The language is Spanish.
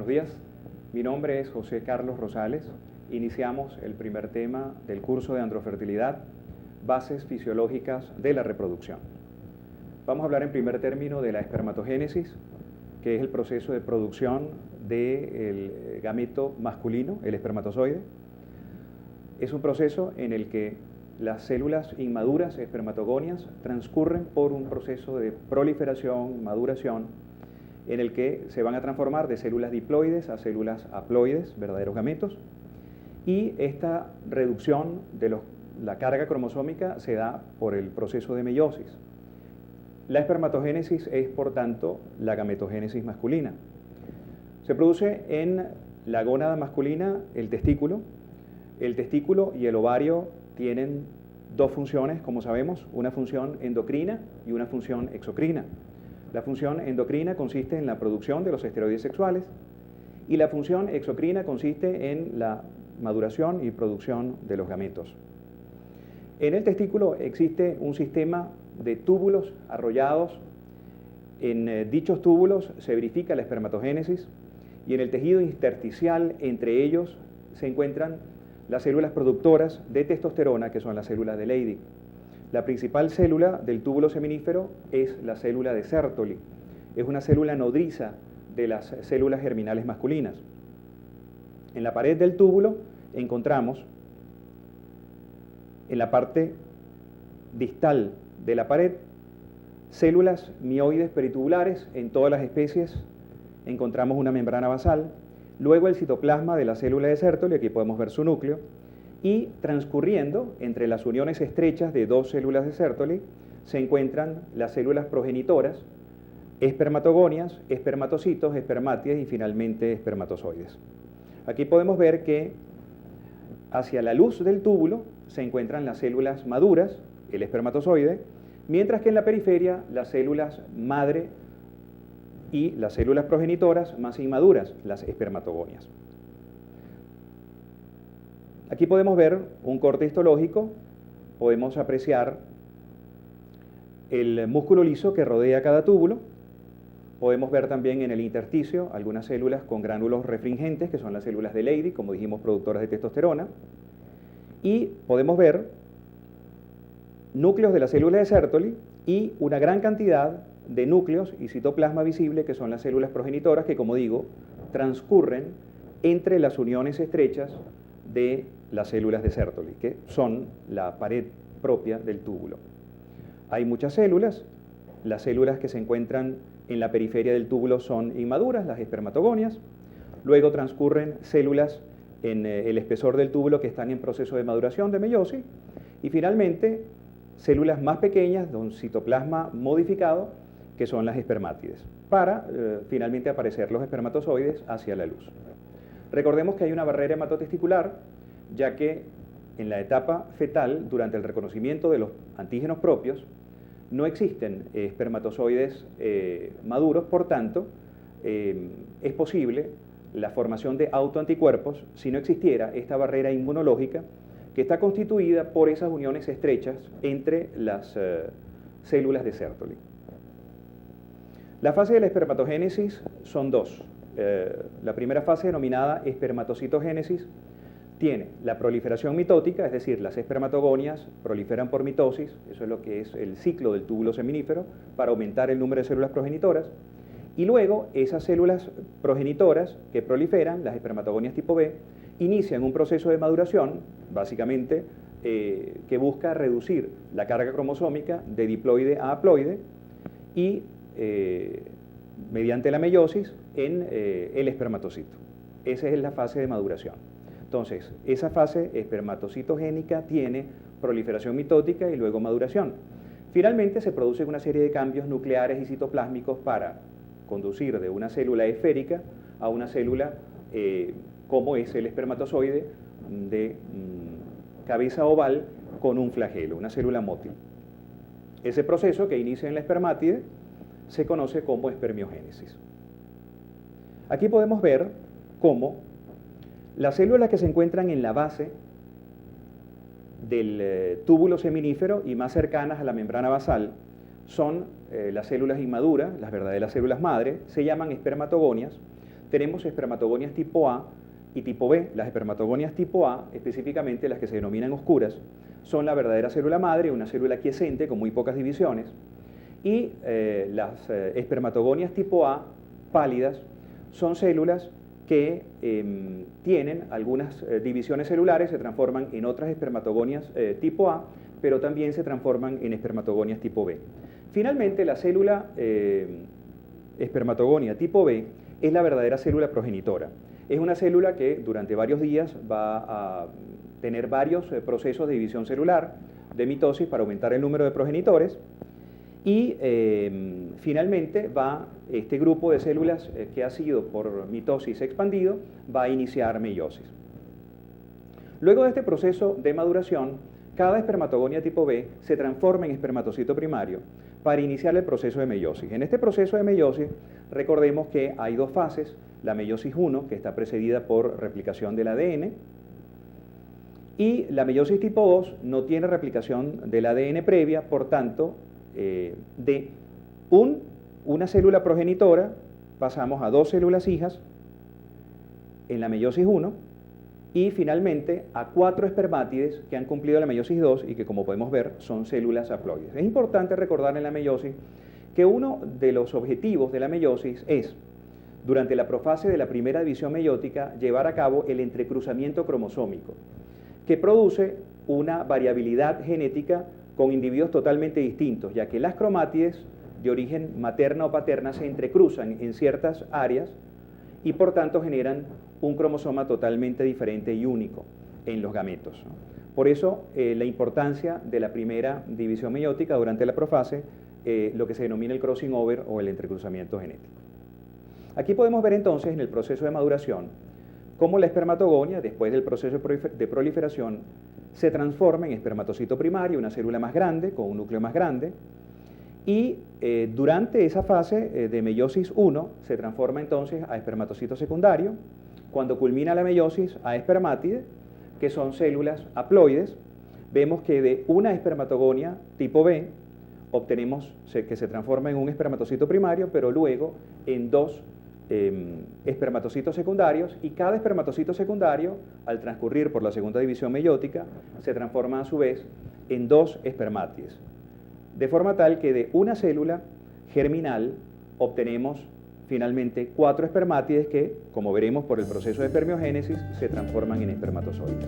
Buenos días, mi nombre es José Carlos Rosales. Iniciamos el primer tema del curso de androfertilidad, bases fisiológicas de la reproducción. Vamos a hablar en primer término de la espermatogénesis, que es el proceso de producción del gameto masculino, el espermatozoide. Es un proceso en el que las células inmaduras espermatogonias transcurren por un proceso de proliferación, maduración, en el que se van a transformar de células diploides a células haploides, verdaderos gametos, y esta reducción de la carga cromosómica se da por el proceso de meiosis. La espermatogénesis es, por tanto, la gametogénesis masculina. Se produce en la gónada masculina el testículo. El testículo y el ovario tienen dos funciones, como sabemos, una función endocrina y una función exocrina. La función endocrina consiste en la producción de los esteroides sexuales y la función exocrina consiste en la maduración y producción de los gametos. En el testículo existe un sistema de túbulos arrollados. En dichos túbulos se verifica la espermatogénesis y en el tejido intersticial entre ellos se encuentran las células productoras de testosterona, que son las células de Leydig. La principal célula del túbulo seminífero es la célula de Sertoli. Es una célula nodriza de las células germinales masculinas. En la pared del túbulo encontramos, en la parte distal de la pared, células mioides peritubulares. En todas las especies encontramos una membrana basal. Luego el citoplasma de la célula de Sertoli, aquí podemos ver su núcleo, y transcurriendo entre las uniones estrechas de dos células de Sertoli se encuentran las células progenitoras, espermatogonias, espermatocitos, espermátides y finalmente espermatozoides. Aquí podemos ver que hacia la luz del túbulo se encuentran las células maduras, el espermatozoide, mientras que en la periferia las células madre y las células progenitoras más inmaduras, las espermatogonias. Aquí podemos ver un corte histológico, podemos apreciar el músculo liso que rodea cada túbulo, podemos ver también en el intersticio algunas células con gránulos refringentes, que son las células de Leydig, como dijimos, productoras de testosterona, y podemos ver núcleos de la célula de Sertoli y una gran cantidad de núcleos y citoplasma visible, que son las células progenitoras, que, como digo, transcurren entre las uniones estrechas de las células de Sertoli, que son la pared propia del túbulo. Hay muchas células. Las células que se encuentran en la periferia del túbulo son inmaduras, las espermatogonias. Luego transcurren células en el espesor del túbulo que están en proceso de maduración, de meiosis. Y finalmente, células más pequeñas de un citoplasma modificado, que son las espermátides, para finalmente aparecer los espermatozoides hacia la luz. Recordemos que hay una barrera hematotesticular, ya que en la etapa fetal, durante el reconocimiento de los antígenos propios, no existen espermatozoides maduros, por tanto, es posible la formación de autoanticuerpos si no existiera esta barrera inmunológica que está constituida por esas uniones estrechas entre las células de Sertoli. La fase de la espermatogénesis son dos. La primera fase, denominada espermatocitogénesis, tiene la proliferación mitótica, es decir, las espermatogonias proliferan por mitosis, eso es lo que es el ciclo del túbulo seminífero, para aumentar el número de células progenitoras, y luego esas células progenitoras que proliferan, las espermatogonias tipo B, inician un proceso de maduración, básicamente, que busca reducir la carga cromosómica de diploide a haploide y, mediante la meiosis, en el espermatocito. Esa es la fase de maduración. Entonces, esa fase espermatocitogénica tiene proliferación mitótica y luego maduración. Finalmente, se producen una serie de cambios nucleares y citoplásmicos para conducir de una célula esférica a una célula como es el espermatozoide de cabeza oval con un flagelo, una célula mótil. Ese proceso, que inicia en la espermátide, se conoce como espermiogénesis. Aquí podemos ver cómo las células que se encuentran en la base del túbulo seminífero y más cercanas a la membrana basal son las células inmaduras, las verdaderas células madre, se llaman espermatogonias, tenemos espermatogonias tipo A y tipo B. Las espermatogonias tipo A, específicamente las que se denominan oscuras, son la verdadera célula madre, una célula quiescente con muy pocas divisiones, y las espermatogonias tipo A pálidas son células que tienen algunas divisiones celulares, se transforman en otras espermatogonias tipo A, pero también se transforman en espermatogonias tipo B. Finalmente, la célula espermatogonia tipo B es la verdadera célula progenitora. Es una célula que durante varios días va a tener varios procesos de división celular, de mitosis para aumentar el número de progenitores, y finalmente va este grupo de células que ha sido por mitosis expandido, va a iniciar meiosis. Luego de este proceso de maduración, cada espermatogonia tipo B se transforma en espermatocito primario para iniciar el proceso de meiosis. En este proceso de meiosis, recordemos que hay dos fases, la meiosis 1, que está precedida por replicación del ADN, y la meiosis tipo 2 no tiene replicación del ADN previa, por tanto, de una célula progenitora pasamos a dos células hijas en la meiosis 1 y finalmente a 4 espermátides que han cumplido la meiosis 2 y que, como podemos ver, son células haploides. Es importante recordar en la meiosis que uno de los objetivos de la meiosis es, durante la profase de la primera división meiótica, llevar a cabo el entrecruzamiento cromosómico, que produce una variabilidad genética con individuos totalmente distintos, ya que las cromátides de origen materna o paterna se entrecruzan en ciertas áreas y por tanto generan un cromosoma totalmente diferente y único en los gametos, ¿no? Por eso la importancia de la primera división meiótica durante la profase, lo que se denomina el crossing over o el entrecruzamiento genético. Aquí podemos ver entonces en el proceso de maduración cómo la espermatogonia, después del proceso de proliferación, se transforma en espermatocito primario, una célula más grande, con un núcleo más grande, y durante esa fase de meiosis 1 se transforma entonces a espermatocito secundario. Cuando culmina la meiosis, a espermátide, que son células haploides. Vemos que de una espermatogonia tipo B obtenemos que se transforma en un espermatocito primario, pero luego en dos espermatocitos secundarios, y cada espermatocito secundario, al transcurrir por la segunda división meiótica, se transforma a su vez en dos espermátides, de forma tal que de una célula germinal obtenemos finalmente 4 espermátides que, como veremos por el proceso de espermiogénesis, se transforman en espermatozoides.